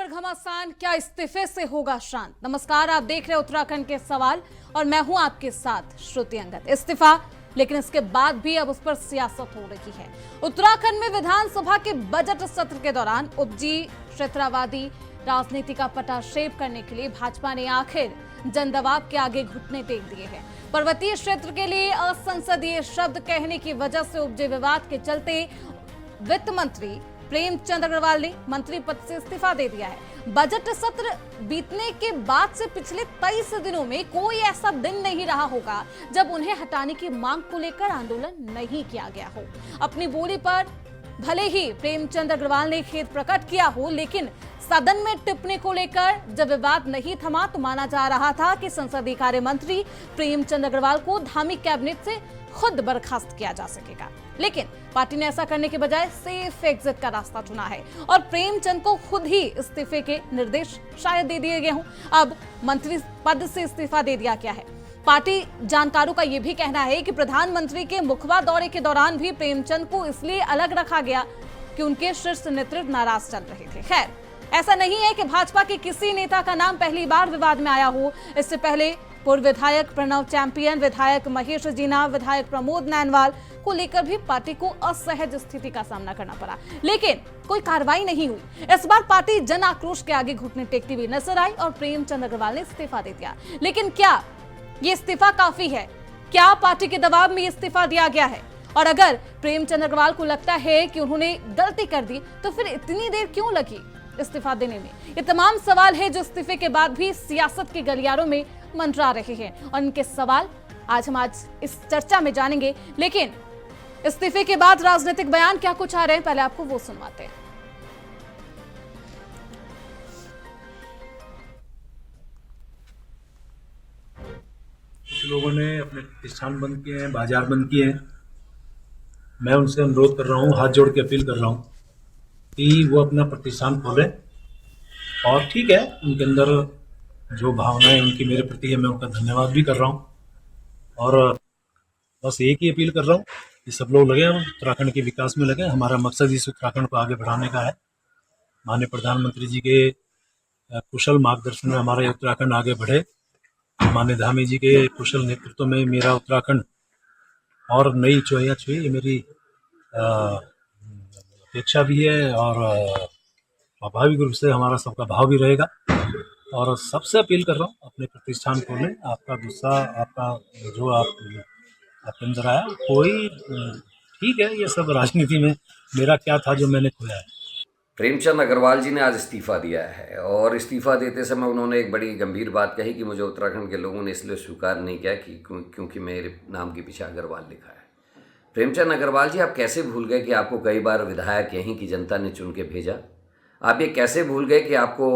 घमासान, क्या इस्तीफे से होगा शांत? नमस्कार, आप देख रहे हैं उत्तराखंड के सवाल और मैं हूं आपके साथ श्रुति अंगद। इस्तीफा, लेकिन इसके बाद भी अब उस पर सियासत हो रही है। उत्तराखंड में विधानसभा के बजट सत्र के दौरान उपजी क्षेत्रवादी राजनीति का पटाक्षेप करने के लिए भाजपा ने आखिर जनदबाव के आगे घुटने टेक दिए हैं। पर्वतीय क्षेत्र के लिए असंसदीय शब्द कहने की वजह से उपजे विवाद के चलते वित्त मंत्री प्रेमचंद अग्रवाल ने मंत्री पद से इस्तीफा दे दिया है। बजट सत्र बीतने के बाद से पिछले 23 दिनों में कोई ऐसा दिन नहीं रहा होगा जब उन्हें हटाने की मांग को लेकर आंदोलन नहीं किया गया हो। अपनी बोली पर भले ही प्रेमचंद अग्रवाल ने खेद प्रकट किया हो, लेकिन सदन में टिप्पणी को लेकर जब विवाद नहीं थमा तो माना जा रहा था कि संसदीय कार्य मंत्री प्रेमचंद अग्रवाल को धामी कैबिनेट से खुद बर्खास्त किया जा सकेगा। लेकिन पार्टी ने ऐसा करने के बजाय सेफ एग्जिट का रास्ता चुना है और प्रेमचंद को खुद ही इस्तीफे के निर्देश शायद दे दिए गए हों। अब मंत्री पद से इस्तीफा दे दिया गया है। पार्टी जानकारों का यह भी कहना है कि प्रधानमंत्री के मुखबा दौरे के दौरान भी प्रेमचंद को इसलिए अलग रखा गया कि उनके शीर्ष नेतृत्व नाराज चल रहे थे। खैर, ऐसा नहीं है कि भाजपा के किसी नेता का नाम पहली बार विवाद में आया हो। इससे पहले पूर्व विधायक प्रणव चैंपियन, विधायक महेश जीना, विधायक प्रमोद नैनवाल को लेकर भी पार्टी को असहज स्थिति का सामना करना पड़ा, लेकिन कोई कार्रवाई नहीं हुई। इस बार पार्टी जन आक्रोश के आगे घुटने टेकती हुई नजर आई और प्रेमचंद अग्रवाल ने इस्तीफा दे दिया। लेकिन क्या ये इस्तीफा काफी है? क्या पार्टी के दबाव में इस्तीफा दिया गया है? और अगर प्रेमचंद अग्रवाल को लगता है कि उन्होंने गलती कर दी तो फिर इतनी देर क्यों लगी इस्तीफा देने में? ये तमाम सवाल है जो इस्तीफे के बाद भी सियासत के गलियारों में मंडरा रहे हैं और इनके सवाल आज हम इस चर्चा में जानेंगे। लेकिन इस्तीफे के बाद राजनीतिक बयान क्या कुछ आ रहे हैं, पहले आपको वो सुनवाते हैं। कुछ लोगों ने अपने प्रतिष्ठान बंद किए हैं, बाजार बंद किए हैं। मैं उनसे अनुरोध कर रहा हूँ, हाथ जोड़ के अपील कर रहा हूँ कि वो अपना प्रतिष्ठान खोलें। और ठीक है, उनके अंदर जो भावनाएं उनकी मेरे प्रति है, मैं उनका धन्यवाद भी कर रहा हूँ। और बस एक ही अपील कर रहा हूँ कि सब लोग लगे, हम उत्तराखंड के विकास में लगे। हमारा मकसद इस उत्तराखंड को आगे बढ़ाने का है। माननीय प्रधानमंत्री जी के कुशल मार्गदर्शन में हमारा ये उत्तराखंड आगे बढ़े। माननीय धामी जी के कुशल नेतृत्व में मेरा उत्तराखंड और नई ऊंचाइयां छुए, ये मेरी अपेक्षा भी है और स्वाभाविक रूप से हमारा सबका भाव भी रहेगा। और सबसे अपील कर रहा हूँ, अपने प्रतिष्ठान खोलें। आपका गुस्सा, आपका जो आपके अंदर आया, कोई ठीक है, ये सब राजनीति में मेरा क्या था जो मैंने खोया है। प्रेमचंद अग्रवाल जी ने आज इस्तीफा दिया है और इस्तीफा देते समय उन्होंने एक बड़ी गंभीर बात कही कि मुझे उत्तराखंड के लोगों ने इसलिए स्वीकार नहीं किया कि क्योंकि मेरे नाम के पीछे अग्रवाल लिखा है। प्रेमचंद अग्रवाल जी, आप कैसे भूल गए कि आपको कई बार विधायक यहीं की जनता ने चुन के भेजा? आप ये कैसे भूल गए कि आपको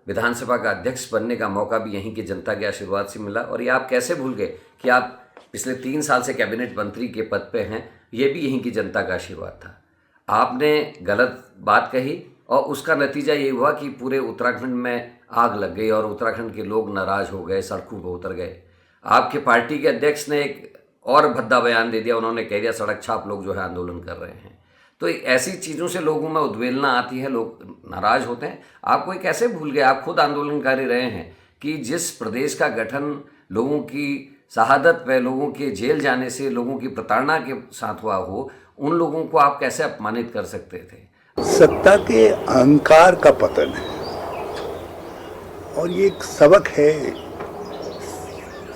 विधानसभा का अध्यक्ष बनने का मौका भी यहीं की जनता के आशीर्वाद से मिला? और ये आप कैसे भूल गए कि आप पिछले 3 साल से कैबिनेट मंत्री के पद पे हैं, ये भी यहीं की जनता का आशीर्वाद था। आपने गलत बात कही और उसका नतीजा ये हुआ कि पूरे उत्तराखंड में आग लग गई और उत्तराखंड के लोग नाराज हो गए, सड़कों पर उतर गए। आपके पार्टी के अध्यक्ष ने एक और भद्दा बयान दे दिया, उन्होंने कह दिया सड़क छाप लोग जो है आंदोलन कर रहे हैं। तो ऐसी चीज़ों से लोगों में उद्वेलना आती है, लोग नाराज होते हैं। आपको ये कैसे भूल गए? आप खुद आंदोलनकारी रहे हैं कि जिस प्रदेश का गठन लोगों की शहादत पे, लोगों के जेल जाने से, लोगों की प्रताड़ना के साथ हुआ हो, उन लोगों को आप कैसे अपमानित कर सकते थे? सत्ता के अहंकार का पतन है और ये एक सबक है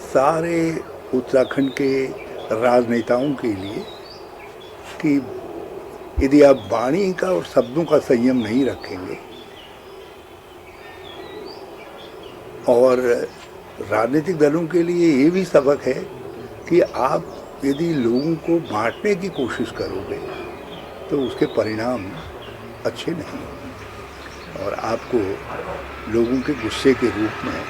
सारे उत्तराखंड के राजनेताओं के लिए कि यदि आप वाणी का और शब्दों का संयम नहीं रखेंगे और राजनीतिक दलों के लिए ये भी सबक है कि आप यदि लोगों को बांटने की कोशिश करोगे तो उसके परिणाम अच्छे नहीं होंगे और आपको लोगों के गुस्से के रूप में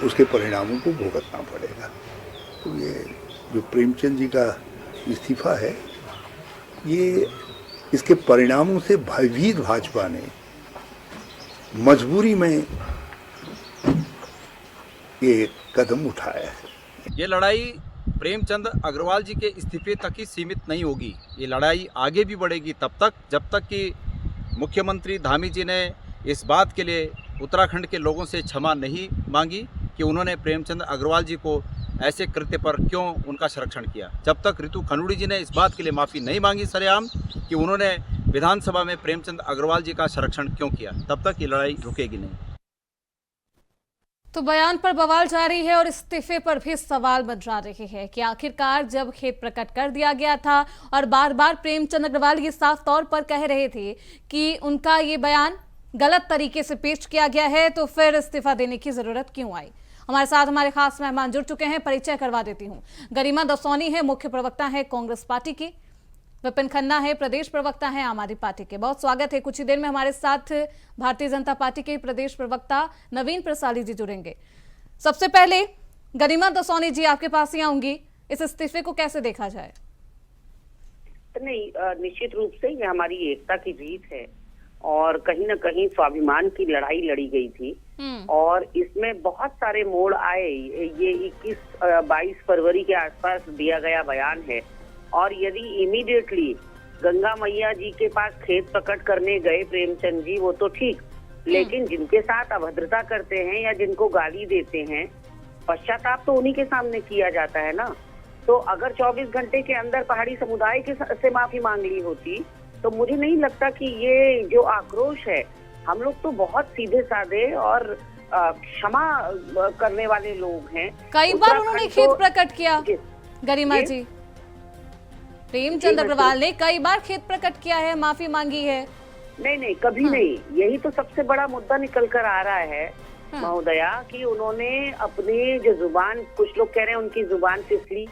उसके परिणामों को भुगतना पड़ेगा। तो ये जो प्रेमचंद जी का इस्तीफा है, ये इसके परिणामों से भयभीत भाजपा ने मजबूरी में ये कदम उठाया है। ये लड़ाई प्रेमचंद अग्रवाल जी के इस्तीफे तक ही सीमित नहीं होगी। ये लड़ाई आगे भी बढ़ेगी तब तक जब तक कि मुख्यमंत्री धामी जी ने इस बात के लिए उत्तराखंड के लोगों से क्षमा नहीं मांगी कि उन्होंने प्रेमचंद अग्रवाल जी को ऐसे कृत्य पर क्यों उनका संरक्षण किया। जब तक रितु खनूड़ी जी ने इस बात के लिए माफ़ी नहीं मांगी सरेआम कि उन्होंने विधानसभा में प्रेमचंद अग्रवाल जी का संरक्षण क्यों किया, तब तक ये लड़ाई रुकेगी नहीं। तो बयान पर बवाल जारी है और इस्तीफे पर भी सवाल मंडरा रहे हैं कि आखिरकार जब खेद प्रकट कर दिया गया था और बार बार प्रेमचंद अग्रवाल ये साफ तौर पर कह रहे थे कि उनका ये बयान गलत तरीके से पेश किया गया है, तो फिर इस्तीफा देने की जरूरत क्यों आई। हमारे साथ हमारे खास मेहमान जुड़ चुके हैं, परिचय करवा देती हूँ। गरिमा दसौनी है, मुख्य प्रवक्ता है कांग्रेस पार्टी की। विपिन खन्ना है, प्रदेश प्रवक्ता है आम आदमी पार्टी के। बहुत स्वागत है। कुछ ही देर में हमारे साथ भारतीय जनता पार्टी के प्रदेश प्रवक्ता नवीन प्रसादी जी जुड़ेंगे। सबसे पहले गरिमा दसौनी जी, आपके पास ही आऊंगी। इस इस्तीफे को कैसे देखा जाए? नहीं, निश्चित रूप से ये हमारी एकता की जीत है और कहीं ना कहीं स्वाभिमान की लड़ाई लड़ी गई थी और इसमें बहुत सारे मोड़ आए। ये 21-22 फरवरी के आसपास दिया गया बयान है और यदि इमीडिएटली गंगा मैया जी के पास खेद प्रकट करने गए प्रेमचंद जी, वो तो ठीक, लेकिन जिनके साथ अभद्रता करते हैं या जिनको गाली देते हैं, पश्चाताप तो उन्हीं के सामने किया जाता है ना। तो अगर 24 घंटे के अंदर पहाड़ी समुदाय के से माफी मांग ली होती तो मुझे नहीं लगता कि ये जो आक्रोश है, हम लोग तो बहुत सीधे साधे और क्षमा करने वाले लोग हैं। कई बार उन्होंने खेद प्रकट किया गरिमा जी, प्रेमचंद अग्रवाल ने कई बार खेद प्रकट किया है, माफी मांगी है। नहीं, कभी नहीं। यही तो सबसे बड़ा मुद्दा निकल कर आ रहा है महोदया कि उन्होंने अपनी जो जुबान, कुछ लोग कह रहे हैं उनकी जुबान फिसली।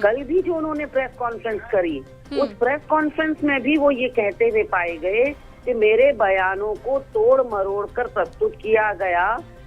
कल भी जो उन्होंने प्रेस कॉन्फ्रेंस करी, उस प्रेस कॉन्फ्रेंस में भी वो ये कहते हुए पाए गए कि मेरे बयानों को तोड़ मरोड़ कर प्रस्तुत किया गया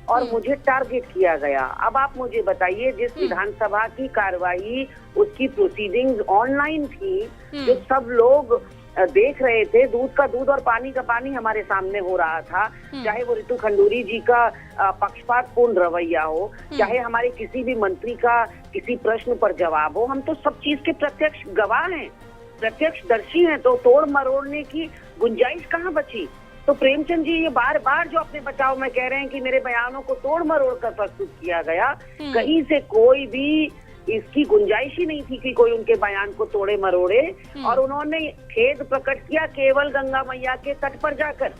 और मुझे टारगेट किया गया। अब आप मुझे बताइए, जिस विधानसभा की कार्रवाई, उसकी प्रोसीडिंग्स ऑनलाइन थी, जो सब लोग देख रहे थे, दूध का दूध और पानी का पानी हमारे सामने हो रहा था, चाहे वो रितु खंडूरी जी का पक्षपातपूर्ण रवैया हो, चाहे हमारे किसी भी मंत्री का किसी प्रश्न पर जवाब हो, हम तो सब चीज के प्रत्यक्ष गवाह हैं, प्रत्यक्षदर्शी हैं। तो तोड़ मरोड़ने की गुंजाइश कहाँ बची? तो प्रेमचंद जी ये बार बार जो अपने बचाव में कह रहे हैं कि मेरे बयानों को तोड़ मरोड़ कर प्रस्तुत किया गया, कहीं से कोई भी इसकी गुंजाइश ही नहीं थी कि कोई उनके बयान को तोड़े मरोड़े। और उन्होंने खेद प्रकट किया केवल गंगा मैया के तट पर जाकर।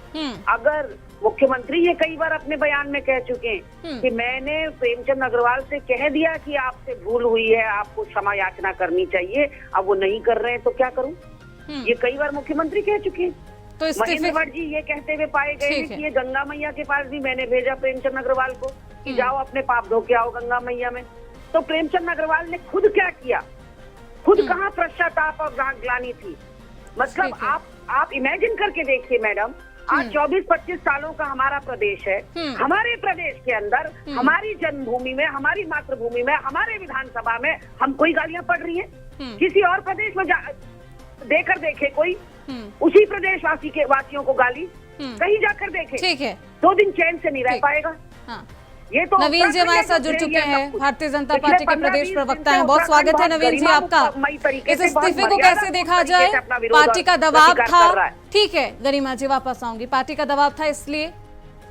अगर मुख्यमंत्री ये कई बार अपने बयान में कह चुके हैं कि मैंने प्रेमचंद अग्रवाल से कह दिया कि आपसे भूल हुई है, आपको क्षमा याचना करनी चाहिए, अब वो नहीं कर रहे हैं तो क्या करूं? ये कई बार मुख्यमंत्री कह चुके हैं। तो महेंद्र भट्ट जी ये कहते हुए पाए गए हैं कि ये गंगा मैया के पास भी मैंने भेजा प्रेमचंद अग्रवाल को कि जाओ अपने पाप धो के आओ गंगा मैया में। तो प्रेमचंद अग्रवाल ने खुद क्या किया? खुद कहाँ पश्चाताप और ग्लानि थी? मतलब आप इमेजिन करके देखिए मैडम, आज 24-25 सालों का हमारा प्रदेश है, हमारे प्रदेश के अंदर, हमारी जन्मभूमि में, हमारी मातृभूमि में, हमारे विधानसभा में हम कोई गालियां पढ़ रही हैं। किसी और प्रदेश में देकर देखे कोई उसी प्रदेश वासियों को गाली, कहीं जाकर देखे, ठीक है, 2 दिन चैन से नहीं रह पाएगा। ये तो नवीन जी हमारे साथ जुड़ चुके हैं, भारतीय जनता पार्टी के प्रदेश प्रवक्ता हैं। बहुत स्वागत है नवीन जी आपका। इस इस्तीफे को कैसे देखा जाए? पार्टी का दबाव था, ठीक है गरिमा जी वापस आऊंगी, पार्टी का दबाव था इसलिए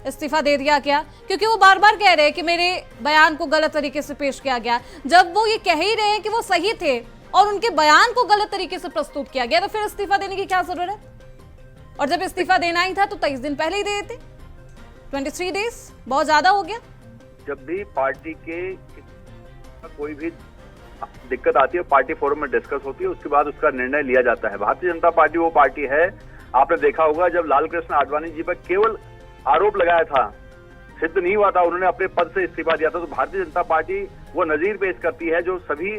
इस्तीफा दे दिया गया, क्योंकि वो बार बार कह रहे हैं कि मेरे बयान को गलत तरीके से पेश किया गया। जब वो ये कह ही रहे हैं कि वो सही थे और उनके बयान को गलत तरीके से प्रस्तुत किया गया, तो फिर इस्तीफा देने की क्या जरूरत? और जब इस्तीफा देना ही था तो 23 दिन पहले ही दे देते। 23 डेज बहुत ज्यादा हो गया। जब भी पार्टी के कोई भी दिक्कत आती है, पार्टी फोरम में डिस्कस होती है, उसके बाद उसका निर्णय लिया जाता है। भारतीय जनता पार्टी वो पार्टी है, आपने देखा होगा जब लाल कृष्ण आडवाणी जी पर केवल आरोप लगाया था, सिद्ध नहीं हुआ था, उन्होंने अपने पद से इस्तीफा दिया था। तो भारतीय जनता पार्टी वो नजीर पेश करती है जो सभी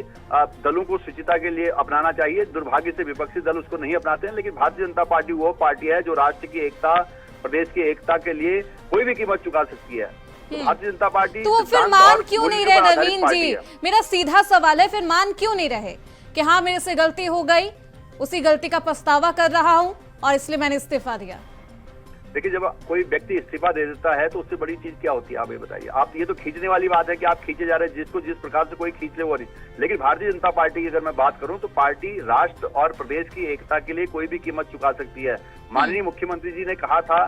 दलों को शुचिता के लिए अपनाना चाहिए। दुर्भाग्य से विपक्षी दल उसको नहीं अपनाते हैं, लेकिन भारतीय जनता पार्टी वो पार्टी है जो राष्ट्र की एकता, प्रदेश की एकता के लिए कोई भी कीमत चुका सकती है। भारतीय जनता पार्टी तो फिर मान क्यों नहीं रहे नवीन जी? मेरा सीधा सवाल है, फिर मान क्यों नहीं रहे कि हाँ मेरे से गलती हो गई, उसी गलती का पछतावा कर रहा हूँ और इसलिए मैंने इस्तीफा दिया? देखिए, जब कोई व्यक्ति इस्तीफा दे देता है तो उससे बड़ी चीज क्या होती है आप ये बताइए। आप ये तो खींचने वाली बात है कि आप खींचे जा रहे हैं, जिसको जिस प्रकार से कोई खींच ले वो नहीं। लेकिन भारतीय जनता पार्टी की अगर मैं बात करूं तो पार्टी राष्ट्र और प्रदेश की एकता के लिए कोई भी कीमत चुका सकती है। माननीय मुख्यमंत्री जी ने कहा था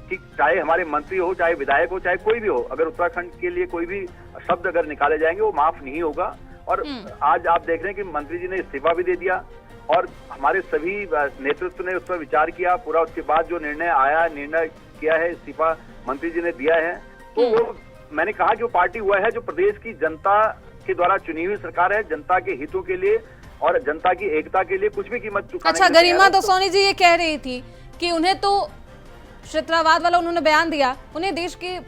कि चाहे हमारे मंत्री हो, चाहे विधायक हो, चाहे कोई भी हो, अगर उत्तराखंड के लिए कोई भी शब्द अगर निकाले जाएंगे वो माफ नहीं होगा। और आज आप देख रहे हैं कि मंत्री जी ने इस्तीफा भी दे दिया और हमारे सभी नेतृत्व ने उस पर विचार किया पूरा। उसके बाद जो निर्णय किया है, इस्तीफा मंत्री जी ने दिया है, तो वो मैंने कहा कि वो पार्टी हुआ है जो प्रदेश की जनता के द्वारा चुनी हुई सरकार है, जनता के हितों के लिए और जनता की एकता के लिए कुछ भी कीमत चुकाने। अच्छा, गरिमा दसोनी जी ये कह रही थी कि उन्हें तो क्षेत्रवाद वाला उन्होंने बयान दिया, उन्हें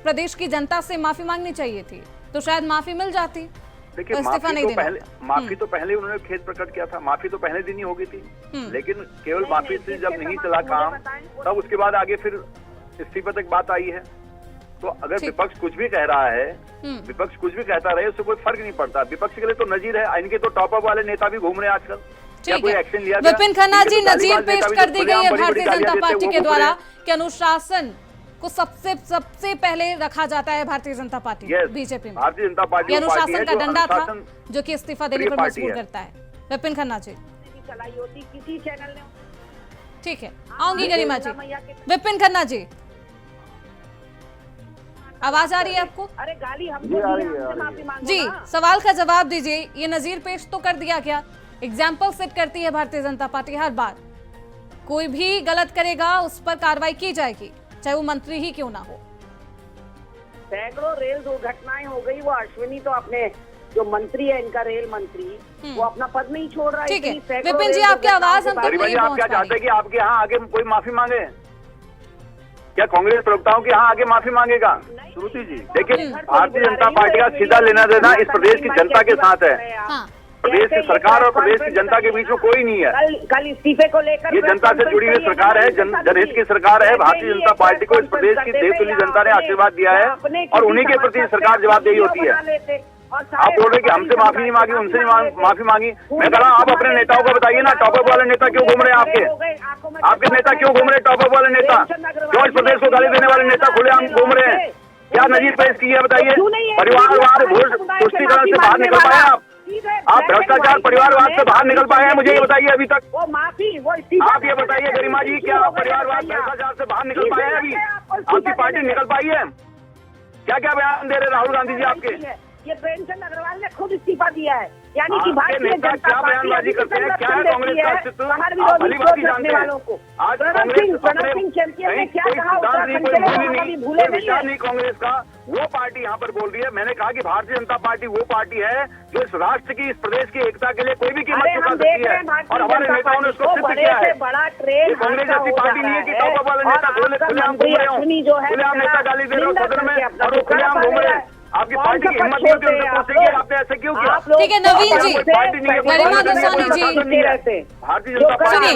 प्रदेश की जनता से माफी मांगनी चाहिए थी, तो शायद माफी मिल जाती। देखिए, तो माफी तो पहले उन्होंने खेद प्रकट किया था, माफी तो पहले दिन ही हो गई थी, लेकिन केवल माफी से जब नहीं चला काम, तब उसके बाद आगे फिर इस्तीफे तक बात आई है। तो अगर विपक्ष कुछ भी कह रहा है, विपक्ष कुछ भी कहता रहे, उससे कोई फर्क नहीं पड़ता। विपक्ष के लिए तो नजीर है, इनके तो टॉप अप वाले नेता भी घूम रहे हैं आजकल। क्या कोई एक्शन लिया? विपिन खन्ना जी, नजीर पेश कर दी गई है भारतीय जनता पार्टी के द्वारा कि अनुशासन को सबसे पहले रखा जाता है भारतीय जनता पार्टी बीजेपी में। भारतीय जनता पार्टी अनुशासन का डंडा था जो कि इस्तीफा देने पर मजबूर करता है। विपिन खन्ना जी, चलाई होती किसी चैनल ने। ठीक है, आऊंगी गरिमा जी। विपिन खन्ना जी, आवाज आ रही है आपको? अरे गाली हमको माफी मांगो जी, सवाल का जवाब दीजिए। ये नजीर पेश तो कर दिया गया, एग्जाम्पल सेट करती है भारतीय जनता पार्टी हर बार। कोई भी गलत करेगा उस पर कार्रवाई की जाएगी, चाहे वो मंत्री ही क्यों ना हो। सैकड़ों रेल दुर्घटनाएं हो गई, वो अश्विनी तो अपने जो मंत्री है इनका रेल मंत्री, वो अपना पद नहीं छोड़ रहा है। ठीक है विपिन जी, आपकी आवाज हम तक नहीं पहुंच आप क्या चाहते हैं कि आपके यहाँ आगे कोई माफी मांगे? क्या कांग्रेस प्रवक्ताओं के यहाँ आगे माफी मांगेगा? श्रुति जी, देखिए, भारतीय जनता पार्टी का सीधा लेना देना इस प्रदेश की जनता के साथ है। प्रदेश की सरकार और प्रदेश की जनता के बीच में कोई नहीं है। कल इस्तीफे को लेकर ये जनता से जुड़ी हुई सरकार है, जनहित की सरकार है। भारतीय जनता पार्टी को इस प्रदेश की देवतुल्य जनता ने आशीर्वाद दिया है और उन्हीं के प्रति सरकार जवाबदेही होती है। आप बोल रहे कि हमसे माफी नहीं मांगी, उनसे नहीं माफी मांगी। मैं कह रहा हूँ आप अपने नेताओं को बताइए ना, टॉपअप वाले नेता क्यों घूम रहे हैं आपके नेता क्यों घूम रहे हैं? टॉपअप वाले नेता क्यों इस प्रदेश को गाली देने वाले नेता खुलेआम घूम रहे हैं? क्या नजीर पेश की है बताइए? परिवारवाद तुष्टीकरण से बाहर निकल पाए आप भ्रष्टाचार परिवारवाद से बाहर निकल पाए हैं? मुझे ये बताइए अभी तक। आप ये बताइए गरिमा जी, क्या आप परिवारवाद भ्रष्टाचार से बाहर निकल पाए हैं? अभी आपकी पार्टी निकल पाई है? क्या क्या बयान दे रहे राहुल गांधी जी आपके? ये प्रेमचंद अग्रवाल ने खुद इस्तीफा दिया है, यानी कि भारतीय जनता क्या बयानबाजी करते हैं? क्या है कांग्रेस का अस्तित्व? भली जानते हैं। आज प्रणब चैंपियन ने क्या कहा? विचार नहीं कांग्रेस का, वो पार्टी यहाँ पर बोल रही है। मैंने कहा कि भारतीय जनता पार्टी वो पार्टी है जो इस राष्ट्र की, इस प्रदेश की एकता के लिए कोई भी कीमत चुका सकती है और हमारे नेताओं ने उसको सिद्ध किया है। कांग्रेस ऐसी पार्टी नहीं है कि टॉप वाले नेता खुलेआम घूम रहे हो, खुलेआम नेता गाली दे रहे हो सदन में और वो खुलेआम घूम रहे हैं। आपकी पार्टी की हिम्मत नहीं होती उनसे पूछने की आपने ऐसे क्यों किया? ठीक है नवीन जी, गरिमा दसानी जी, भारतीय जनता पार्टी,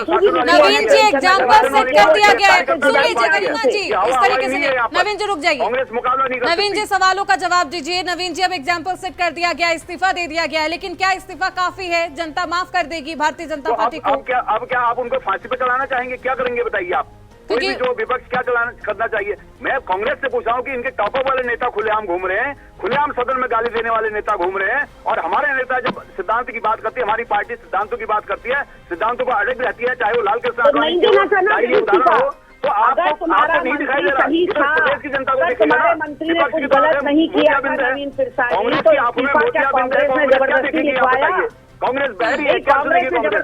नवीन जी एग्जाम्पल सेट कर दिया गया है। सुन लीजिए गरिमा जी, इस तरीके से नवीन जी रुक जाइए। कांग्रेस मुकाबला नहीं कर सकती। नवीन जी सवालों का जवाब दीजिए। नवीन जी, अब एग्जाम्पल सेट कर दिया गया, इस्तीफा दे दिया गया है, लेकिन क्या इस्तीफा काफी है? जनता माफ कर देगी भारतीय जनता पार्टी को? अब क्या आप उनको फांसी पे चलाना चाहेंगे? क्या करेंगे बताइए आप? कोई भी जो विपक्ष क्या करना चाहिए? मैं कांग्रेस से पूछ रहा हूँ कि इनके टॉपअप वाले नेता खुलेआम घूम रहे हैं, खुलेआम सदन में गाली देने वाले नेता घूम रहे हैं और हमारे नेता जब सिद्धांत की बात करती है, हमारी पार्टी सिद्धांतों की बात करती है, सिद्धांतों को अड़ग रहती है, चाहे वो लाल कृष्ण आडवाणी उदाहरण हो, तो आपको नहीं दिखाई दे रहा? प्रदेश की जनता को दिखेगा। विपक्ष की तरफ कांग्रेस की आंखों में मोतिया बिंद है, कांग्रेस क्या देखेगी आप बताइए? कांग्रेस बहरी है, क्या सुनेगी कांग्रेस?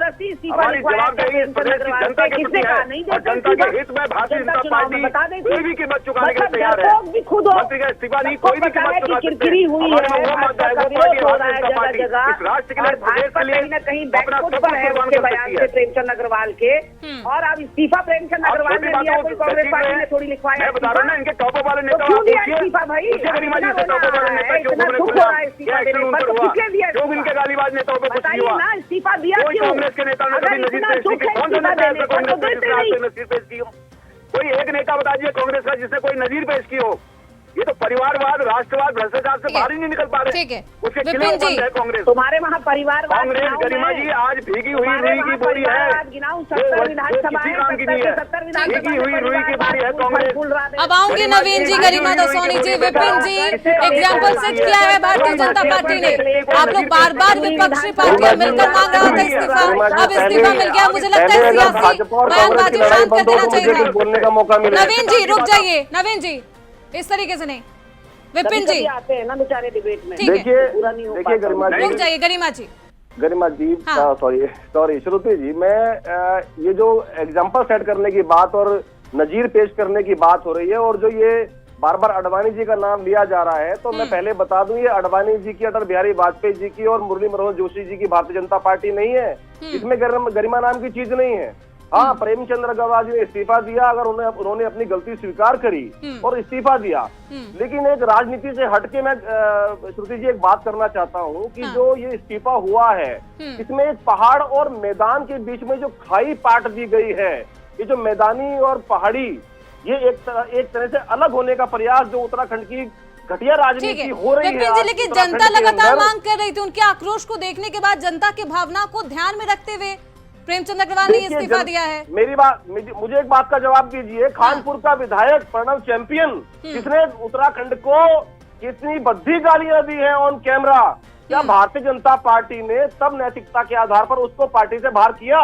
हमारी जवाबदेही इस प्रदेश की जनता के प्रति है और जनता के हित में भारतीय जनता पार्टी कोई भी कीमत चुकाने के लिए तैयार है। मंत्री का इस्तीफा नहीं, कोई भी कीमत चुका सकते हैं। हमारे वो मत है, वो पार्टी भारतीय जनता पार्टी इस राष्ट्र के लिए, प्रदेश के लिए अपना सब कुछ कुर्बान कर सकती है। प्रेमचंद अग्रवाल के और अब इस्तीफा प्रेमचंद अग्रवाल ने दिया, कोई कांग्रेस पार्टी ने थोड़ी लिखवाया। मैं बता रहा हूँ ना, इनके टॉपअप वाले नेता गरिमा जी से टॉपअप वाले नेता क्यों घूम रहे? क्या एक्शन उन पर हुआ? जो इनके गालीबाज नेताओं पर कुछ नहीं हुआ? इस्तीफा दिया कोई कांग्रेस के नेता ने कभी नजीर पेश की? कौन सा नेता है कांग्रेस का जिसने नजीर पेश की हो? कोई एक नेता बता दीजिए कांग्रेस का जिसने कोई नजीर पेश की हो? ये तो परिवारवाद, राष्ट्रवाद, भ्रष्टाचार से ठीक है। बाहर ही नहीं निकल पा रहे। ठीक है उसके विपिन खिलाफ जी, बंद है कांग्रेस। तुम्हारे वहाँ परिवार कांग्रेस गरिमा जी आज भीगी हुई रुई की बोरी है, गिनाऊं वो 70 विधानसभा किसी है, काम की नहीं है। 70 विधानसभा भीगी हुई रुई की बोरी है कांग्रेस। अब आऊंगी नवीन जी, गरिमा दसोनी जी, विपिन जी, एग्जाम्पल सेट किया है भारतीय जनता पार्टी ने। आप लोग बार बार विपक्षी पार्टियां मिलकर मांग रहा था इस्तीफा, अब इस्तीफा मिल गया। मुझे लगता है सियासी बयानबाजी शांत कर देना चाहिए था। बोलने का मौका मिला। नवीन जी रुक जाइए, नवीन जी इस तरीके से नहीं। विपिन जी आते हैं ना बेचारे डिबेट में। ठीक है, देखिए गरिमा रुक जाइए गरिमा जी। जी हाँ। सॉरी श्रुति जी, मैं ये जो एग्जांपल सेट करने की बात और नजीर पेश करने की बात हो रही है, और जो ये बार बार अडवाणी जी का नाम लिया जा रहा है, तो मैं पहले बता दूं, ये अडवाणी जी की, अटल बिहारी वाजपेयी जी की और मुरली मनोहर जोशी जी की भारतीय जनता पार्टी नहीं है। इसमें गरिमा नाम की चीज नहीं है। हाँ, प्रेमचंद अग्रवाल जी ने इस्तीफा दिया, अगर उन्होंने अपनी गलती स्वीकार करी और इस्तीफा दिया, लेकिन एक राजनीति से हटके मैं श्रुति जी एक बात करना चाहता हूँ कि जो ये इस्तीफा हुआ है, इसमें एक पहाड़ और मैदान के बीच में जो खाई पाट दी गई है, ये जो मैदानी और पहाड़ी, ये एक तरह से अलग होने का प्रयास जो उत्तराखंड की घटिया राजनीति हो रही है। विपिन जी, लेकिन जनता लगातार मांग कर रही थी, उनके आक्रोश को देखने के बाद जनता की भावना को ध्यान में रखते हुए प्रेमचंद अग्रवाल ने इस्तीफा दिया है। मुझे एक बात का जवाब दीजिए। कानपुर का विधायक प्रणव चैंपियन, जिसने उत्तराखंड को कितनी बद्दी गालियां दी है ऑन कैमरा, क्या भारतीय जनता पार्टी ने तब नैतिकता के आधार पर उसको पार्टी से बाहर किया?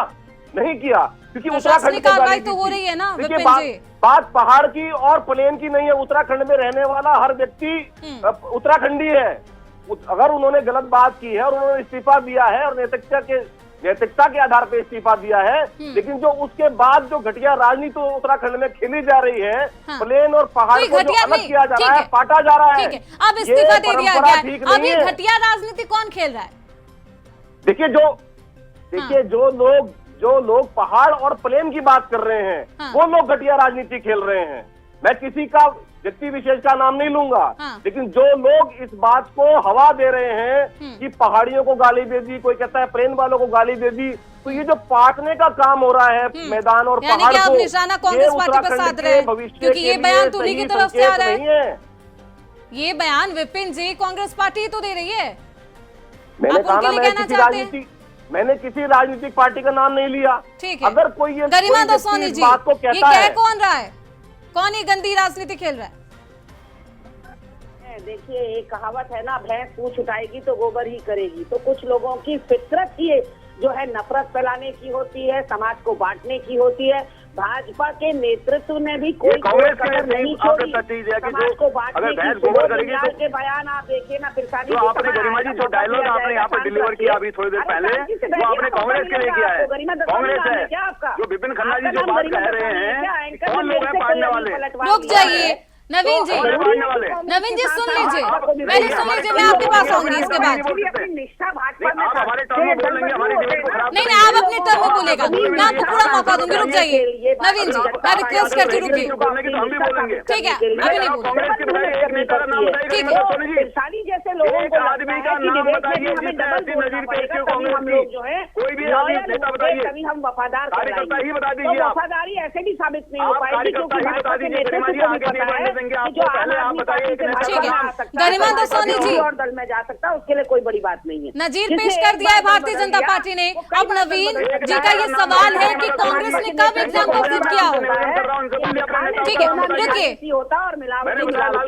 नहीं किया, क्योंकि उत्तराखंड को कार्रवाई तो हो रही है ना विपिन जी। बात पहाड़ की और प्लेन की नहीं है। उत्तराखंड में रहने वाला हर व्यक्ति उत्तराखंडी है। अगर उन्होंने गलत बात की है और उन्होंने इस्तीफा दिया है और नैतिकता के आधार पर इस्तीफा दिया है, लेकिन जो उसके बाद जो घटिया राजनीति उत्तराखंड में खेली जा रही है, प्लेन और पहाड़ को जो अलग किया जा रहा है, पाटा जा रहा है, अब इस्तीफा दे दिया गया है। अब ये घटिया राजनीति कौन खेल रहा है? देखिए जो लोग पहाड़ और प्लेन की बात कर रहे हैं, वो लोग घटिया राजनीति खेल रहे हैं। मैं किसी का व्यक्ति विशेष का नाम नहीं लूंगा, लेकिन जो लोग इस बात को हवा दे रहे हैं कि पहाड़ियों को गाली दे दी, कोई कहता है प्लेन वालों को गाली दे दी, तो ये जो पाटने का काम हो रहा है मैदान और पहाड़ को, आप निशाना कांग्रेस पार्टी पर साध रहे हैं, क्योंकि ये बयान तो उन्हीं की तरफ से आ रहा है। ये बयान विपिन जी कांग्रेस पार्टी तो दे रही है। मैंने कहा मैंने किसी राजनीतिक पार्टी का नाम नहीं लिया। ठीक है, अगर कोई ये गरिमा दसोनी जी, बात को कहता है कौन रहा है, कौन ये गंदी राजनीति खेल रहा है? देखिए, एक कहावत है ना, भैंस पूंछ उठाएगी तो गोबर ही करेगी। तो कुछ लोगों की फितरत ही जो है नफरत फैलाने की होती है, समाज को बांटने की होती है। भाजपा के नेतृत्व ने भी कोई कांग्रेस नहीं छोड़ी समाज को बांटने की। के बयान आप देखिए ना, फिर जो आपने गरिमा जी जो डायलॉग आपने यहाँ पर डिलीवर किया अभी थोड़ी देर पहले, वो आपने कांग्रेस के लिए किया है। कांग्रेस है क्या आपका? जो विपिन खन्ना जी जो बात कह रहे हैं, कौन लोग हैं पाड़ने वाले? रुक जाइए नवीन जी, नवीन जी सुन लीजिए, पहले सुन लीजिए, मैं आपके पास आऊंगी इसके बाद। नहीं, आप अपने टर्म में बोलेगा, मैं आपको पूरा मौका दूंगी। रुक जाइए नवीन जी, मैं रिक्वेस्ट करती हूँ, रुकिए। ठीक है, अभी नहीं बोलेंगे। ठीक है, जैसे लोगों को आदमी का नाम बताइए कोई भी नेता बताइए, कभी हम वफादार कार्यकर्ता ही बता दीजिए। वफादारी ऐसे भी साबित नहीं हो पाएगी, क्योंकि भाजपा के नेतृत्व को पता है जो पहले आप बताइए। गरिमा दसोनी जी और दल में जा सकता है, उसके लिए कोई बड़ी बात नहीं है। नजीर पेश कर दिया है भारतीय जनता पार्टी ने। अब नवीन जी का ये सवाल है कि कांग्रेस ने कब एग्जाम्पल सेट किया होगा। ठीक है, रुकिए, होता और मिलावटी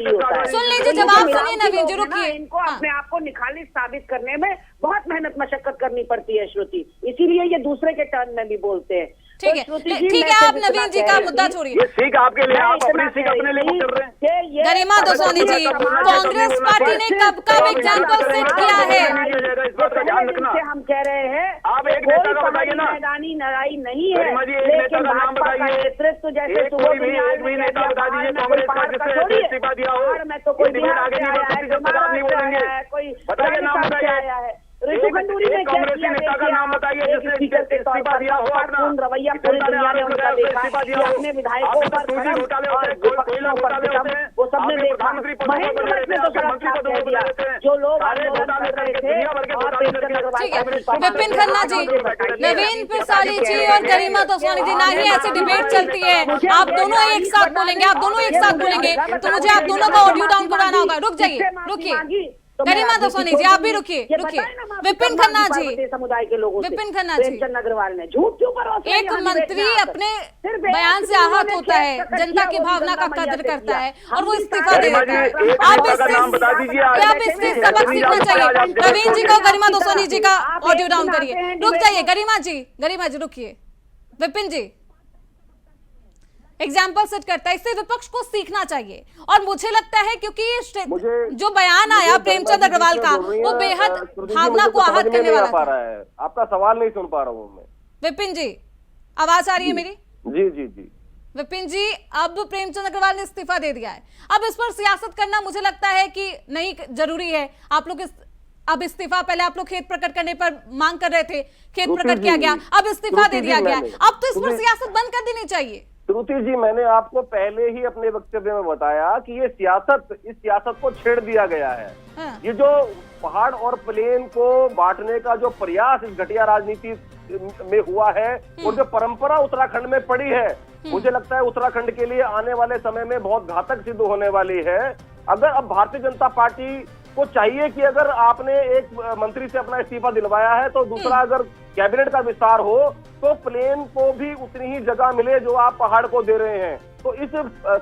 होता है। सुन लीजिए, जवाब सुनिए नवीन जी, रुकिए। इनको अपने आप को निखालिस साबित करने में बहुत मेहनत मशक्कत करनी पड़ती है श्रुति, इसीलिए ये दूसरे के टर्न में भी बोलते हैं। ठीक है, ठीक है, आप नवीन जी का मुद्दा छोड़िए। सीख आपके लिए, आप अपनी सीख अपने लिए कर रहे हैं। गरिमा दसोनी जी, कांग्रेस पार्टी ने कब एग्जाम्पल सेट किया है? हम कह रहे हैं आप एक नेता का बताइए ना, मैदानी लड़ाई नहीं है, लेकिन भाजपा का नेतृत्व जैसे नेता बता दीजिए कांग्रेस का जिसने इस्तीफा दिया हो, मैं तो कोई आगे नहीं बढ़ सकती जब तक आप नहीं बोलेंगे। कोई बताइए नाम बताइए। आया है, ऋतु खंडूरी ने क्या कांग्रेसी किया? नेता का नाम बताइए जिसने इस्तीफा दिया हो अपना। रवैया पूरी दुनिया ने उनका देखा है, अपने विधायकों पर घोटाले होते हैं, कोयला घोटाले होते हैं, वो सबने देखा। महेंद्र भट्ट ने तो साफ कह दिया, जो लोग आंदोलन कर रहे थे और प्रेमचंद अग्रवाल विपिन खन्ना जी, नवीन पिरसाली जी और गरिमा दसवानी जी, ना ही ऐसी डिबेट चलती है। आप दोनों एक साथ बोलेंगे, आप दोनों एक साथ बोलेंगे तो मुझे आप दोनों का ऑडियो डाउन कराना होगा। रुक जाइए, रुकिए। गरिमा दसवानी जी आप भी रुकिए। विपिन खन्ना जी, समुदाय के लोगों से विपिन खन्ना जी, प्रेमचंद अग्रवाल ने झूठ क्यों पर एक मंत्री अपने बयान से आहत होता है, जनता की भावना का कदर करता है और वो इस्तीफा दे देता है। आप इससे सबक सीखना चाहिए। प्रवीण जी को गरिमा दसवानी जी का ऑडियो डाउन करिए। रुक जाइए गरिमा जी रुकिए। विपिन जी एग्जाम्पल सेट करता है, इससे विपक्ष को सीखना चाहिए। और मुझे लगता है क्योंकि जो बयान आया प्रेमचंद अग्रवाल का वो बेहद भावना को आहत करने वाला था। आपका सवाल नहीं सुन पा रहा हूँ मैं। विपिन जी आवाज आ रही है मेरी? जी जी जी विपिन जी, अब प्रेमचंद अग्रवाल ने इस्तीफा दे दिया है, अब इस पर सियासत करना मुझे लगता है कि नहीं जरूरी है। आप लोग अब इस्तीफा, पहले आप लोग खेद प्रकट करने पर मांग कर रहे थे, खेद प्रकट किया गया, अब इस्तीफा दे दिया गया, अब तो इस पर सियासत बंद कर देनी चाहिए। श्रुति जी, मैंने आपको पहले ही अपने वक्तव्य में बताया कि ये इस सियासत को छेड़ दिया गया है। ये जो पहाड़ और प्लेन को बांटने का जो प्रयास इस घटिया राजनीति में हुआ है और जो परंपरा उत्तराखंड में पड़ी है, मुझे लगता है उत्तराखंड के लिए आने वाले समय में बहुत घातक सिद्ध होने वाली है। अगर अब भारतीय जनता पार्टी को चाहिए कि अगर आपने एक मंत्री से अपना इस्तीफा दिलवाया है तो दूसरा अगर कैबिनेट का विस्तार हो तो प्लेन को भी उतनी ही जगह मिले जो आप पहाड़ को दे रहे हैं। तो इस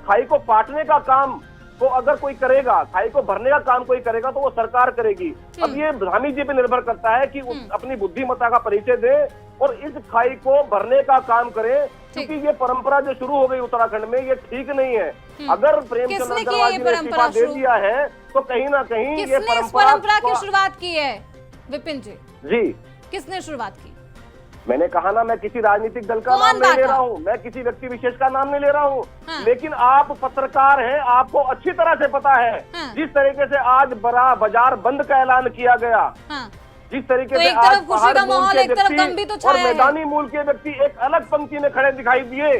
खाई को पाटने का काम तो अगर कोई करेगा, खाई को भरने का काम कोई करेगा तो वो सरकार करेगी। अब ये धामी जी पे निर्भर करता है कि अपनी बुद्धिमत्ता का परिचय दे और इस खाई को भरने का काम करे, क्योंकि ये परंपरा जो शुरू हो गई उत्तराखंड में ये ठीक नहीं है। अगर प्रेमचंद अग्रवाल जी ने इस्तीफा दे दिया है तो कहीं ना कहीं ये परंपरा की शुरुआत की है। विपिन जी किसने शुरुआत की? मैंने कहा ना, मैं किसी राजनीतिक दल का नाम नहीं ले रहा हूँ, मैं किसी व्यक्ति विशेष का नाम नहीं ले रहा हूँ। लेकिन आप पत्रकार हैं, आपको अच्छी तरह से पता है जिस तरीके से आज बड़ा बाजार बंद का ऐलान किया गया, जिस तरीके से आज पहाड़ मूल के व्यक्ति और मैदानी मूल के व्यक्ति एक अलग पंक्ति में खड़े दिखाई दिए,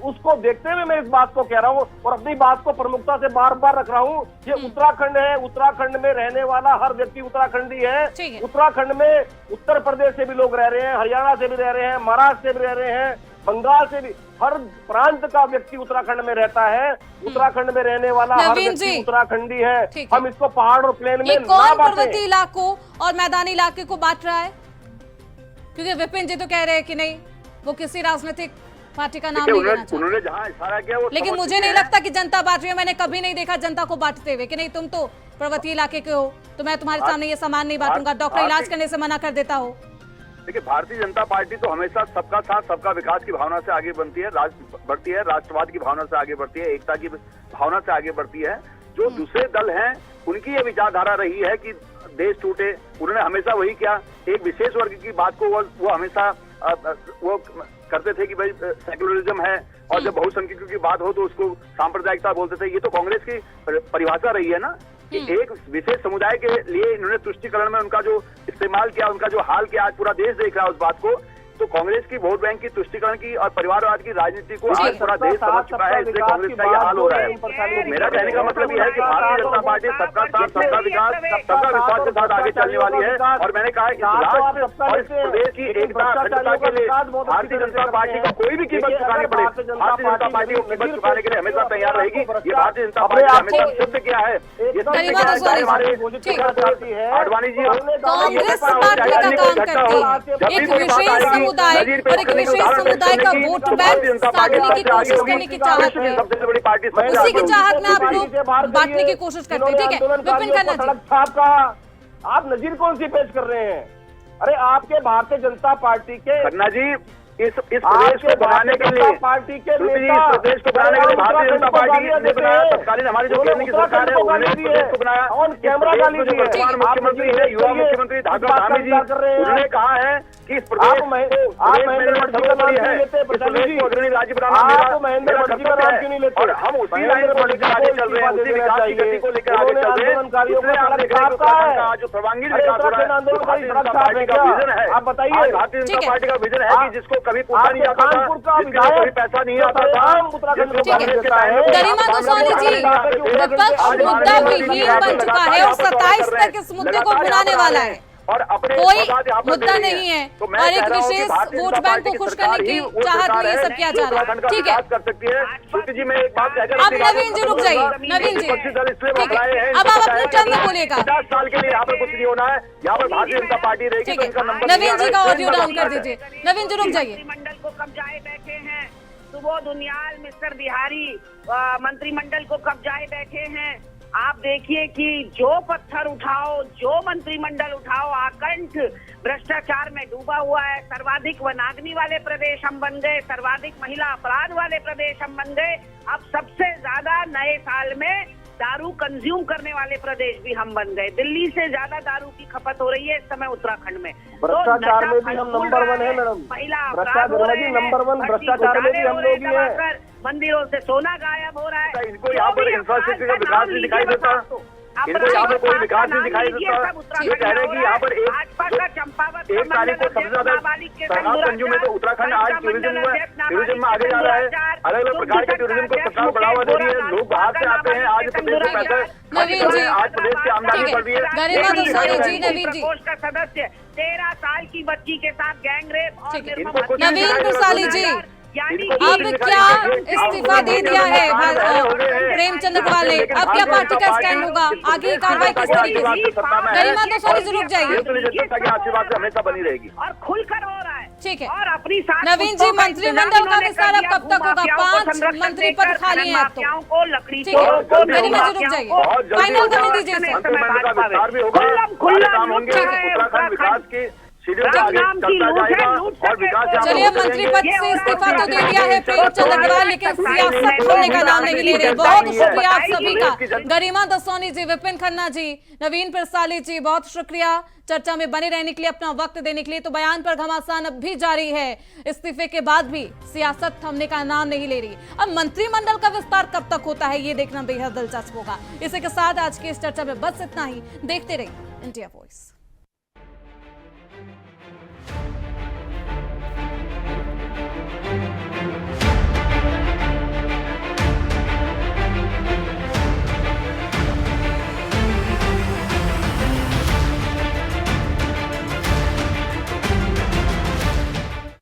उसको देखते हुए मैं इस बात को कह रहा हूँ और अपनी बात को प्रमुखता से बार बार रख रहा हूँ। ये उत्तराखंड है, उत्तराखंड में रहने वाला हर व्यक्ति उत्तराखंडी है। उत्तराखंड में उत्तर प्रदेश से भी लोग रह रहे हैं, हरियाणा से भी रह रहे हैं, महाराष्ट्र से भी रह रहे हैं, बंगाल से भी, हर प्रांत का व्यक्ति उत्तराखंड में रहता है। उत्तराखंड में रहने वाला हर व्यक्ति उत्तराखंडी है। हम इसको पहाड़ और प्लेन में कौन पर्वतीय इलाकों और मैदानी इलाके को बांट रहा है? क्योंकि विपिन जी तो कह रहे हैं कि नहीं, वो किसी राजनीतिक पार्टी का नाम नहीं लेना चाहते। उन्होंने जहां इशारा किया वो, लेकिन मुझे नहीं लगता कि जनता बांट रही है। मैंने कभी नहीं देखा जनता को बांटते हुए कि नहीं तुम तो पर्वतीय इलाके के हो तो मैं तुम्हारे सामने ये सामान नहीं बांटूंगा, डॉक्टर इलाज करने से मना कर देता हो। देखिए, भारतीय जनता पार्टी तो हमेशा सबका साथ सबका विकास की भावना से आगे बढ़ती है, राष्ट्रवाद की भावना से आगे बढ़ती है, एकता की भावना से आगे बढ़ती है। जो दूसरे दल हैं उनकी ये विचारधारा रही है कि देश टूटे, उन्होंने हमेशा वही किया। एक विशेष वर्ग की बात को वो हमेशा वो करते थे कि भाई सेक्युलरिज्म है, और जब बहुसंख्यकों की बात हो तो उसको सांप्रदायिकता बोलते थे। ये तो कांग्रेस की परिभाषा रही है ना कि एक विशेष समुदाय के लिए इन्होंने तुष्टिकरण में उनका जो इस्तेमाल किया, उनका जो हाल किया, आज पूरा देश देख रहा है उस बात को। तो कांग्रेस की वोट बैंक की तुष्टिकरण की और परिवारवाद की राजनीति को आज पूरा देश समझ चुका है, इसलिए कांग्रेस का यह हाल हो रहा है। मेरा कहने का मतलब यह है कि भारतीय जनता पार्टी सबका साथ सबका विकास सबका विश्वास के साथ आगे चलने वाली है। और मैंने कहा इस राष्ट्र और इस प्रदेश की एकता अखंडता के लिए भारतीय जनता पार्टी को कोई भी कीमत चुकानी पड़े, भारतीय जनता पार्टी को कीमत चुकाने के लिए हमेशा तैयार रहेगी। ये भारतीय जनता पार्टी हमेशा सिद्ध किया है। आडवाणी जी और एक विशेष समुदाय का वोट बैंक साधने की कोशिश करने की चाहत में, उसी की चाहत में आप लोग बांटने की कोशिश करते हैं। ठीक है विपिन खन्ना जी, आप नजीर कौन सी पेश कर रहे हैं? अरे आपके भारतीय जनता पार्टी के खन्ना जी इस प्रदेश को बनाने के लिए पार्टी के प्रदेश को बनाने के लिए भारतीय जनता पार्टी ने बनाया। तत्कालीन हमारी जो केंद्र की सरकार है उन्होंने प्रदेश को बनाया। कैमरा वर्तमान मुख्यमंत्री है, युवा मुख्यमंत्री धामी जी, उन्होंने कहा है कि कि इस प्रदेश को महेंद्र भट्ट जी का नाम क्यों लेते? प्रधानमंत्री जी, अग्रणी राज्य बनाना आप महेंद्र भट्ट जी का नाम क्यों नहीं लेते? और हम उसी लाइन को लेकर आगे चल रहे हैं, उसी विकास की गति को लेकर आगे चल रहे हैं। इसलिए आप देख रहे हैं उत्तराखंड का जो सर्वांगीण विकास हो रहा है, भारतीय जनता पार्टी का विजन है। आप बताइए, भारतीय जनता पार्टी का विजन है कि जिसको कभी पूछा नहीं जाता था, जिसके लिए कभी पैसा नहीं आता था, गरिमा गोस्वामी जी, विपक्ष मुद्दा विहीन बन चुका है और 27 तक इस मुद्दे को भुनाने वाला है। और अपने कोई मुद्दा नहीं है और एक विशेष वोट बैंक को खुश करने की चाहत में ये सब किया जा रहा है। ठीक है, कर सकती है। श्रुति जी, मैं एक बात कहकर अब नवीन जी रुक जाइए। नवीन जी, ठीक है, अब आप अपने टर्न में बोलिएगा। 50 साल के लिए यहाँ पर कुछ नहीं होना है, यहाँ पर भारतीय जनता पार्टी रहेगी। ठीक है, नवीन जी का ऑडियो डाउन कर दीजिए। नवीन जी रुक जाइए। मंत्रिमंडल को कब्जाए बैठे हैं सुबोध उनियाल, मिस्टर बिहारी मंत्रिमंडल को कब्जाए बैठे हैं। आप देखिए कि जो पत्थर उठाओ, जो मंत्रिमंडल उठाओ, आकंठ भ्रष्टाचार में डूबा हुआ है। सर्वाधिक वनाग्नि वाले प्रदेश हम बन गए, सर्वाधिक महिला अपराध वाले प्रदेश हम बन गए। अब सबसे ज्यादा नए साल में दारू कंज्यूम करने वाले प्रदेश भी हम बन गए। दिल्ली से ज्यादा दारू की खपत हो रही है इस समय उत्तराखंड में। भ्रष्टाचार में भी हम नंबर 1 है मैडम। भ्रष्टाचार में नंबर 1, भ्रष्टाचार में भी हम लोग ही हैं। मंदिरों से सोना गायब हो रहा है। इनको यहाँ पर इंफ्रास्ट्रक्चर का विकास नहीं दिखाई देता, इनको यहाँ पर कोई विकास नहीं दिखाई देता। ये कह रहे हैं कि यहाँ पर एक तारीख को सबसे ज्यादा सरकार कंज्यूम में तो उत्तराखंड आज टूरिज्म में आगे जा रहा है। अलग अलग प्रकार के टूरिज्म को सरकार बढ़ावा दे रही है। लोग बाहर से आते हैं, आज प्रदेश में पैसा, आज प्रदेश की आमदनी बढ़ रही है। गरिमा गोस्वामी जी, नवीन जी, का सदस्य 13 साल की बच्ची के साथ गैंगरेप और नवीन गोस्वामी जी, अब क्या इस्तीफा दे दिया है प्रेमचंद अग्रवाल ने? अब क्या पार्टी का स्टैंड होगा? आगे कार्रवाई किस तरीके से? गरिमा गोस्वामी जी रुक जाइए। आशीर्वाद से हमेशा बनी रहेगी और खुलकर हो रहा है। ठीक है, और अपनी नवीन जी, मंत्रिमंडल का विस्तार अब कब तक होगा? 5 मंत्री पद खाली हैं अब तो। को लकड़ी ठीक है, गरिमा जी रुक जाइए, फाइनल करने दीजिए इसे। मंत्रिमंडल का विस्तार भी होगा, सारे काम होंगे, उत्तराखंड विकास की चलिए, मंत्री पद से इस्तीफा तो दे दिया है प्रेमचंद अग्रवाल, लेकिन सियासत खोलने का नाम नहीं ले रहे। बहुत शुक्रिया आप सभी का, गरिमा गोस्वामी जी, विपिन खन्ना जी, नवीन पिरसाली जी, बहुत शुक्रिया चर्चा में बने रहने के लिए, अपना वक्त देने के लिए। तो बयान पर घमासान अब भी जारी है, इस्तीफे के बाद भी सियासत थमने का नाम नहीं ले रही। अब मंत्रिमंडल का विस्तार कब तक होता है, ये देखना बेहद दिलचस्प होगा। इसी के साथ आज की इस चर्चा में बस इतना ही। देखते रहिए इंडिया वॉइस।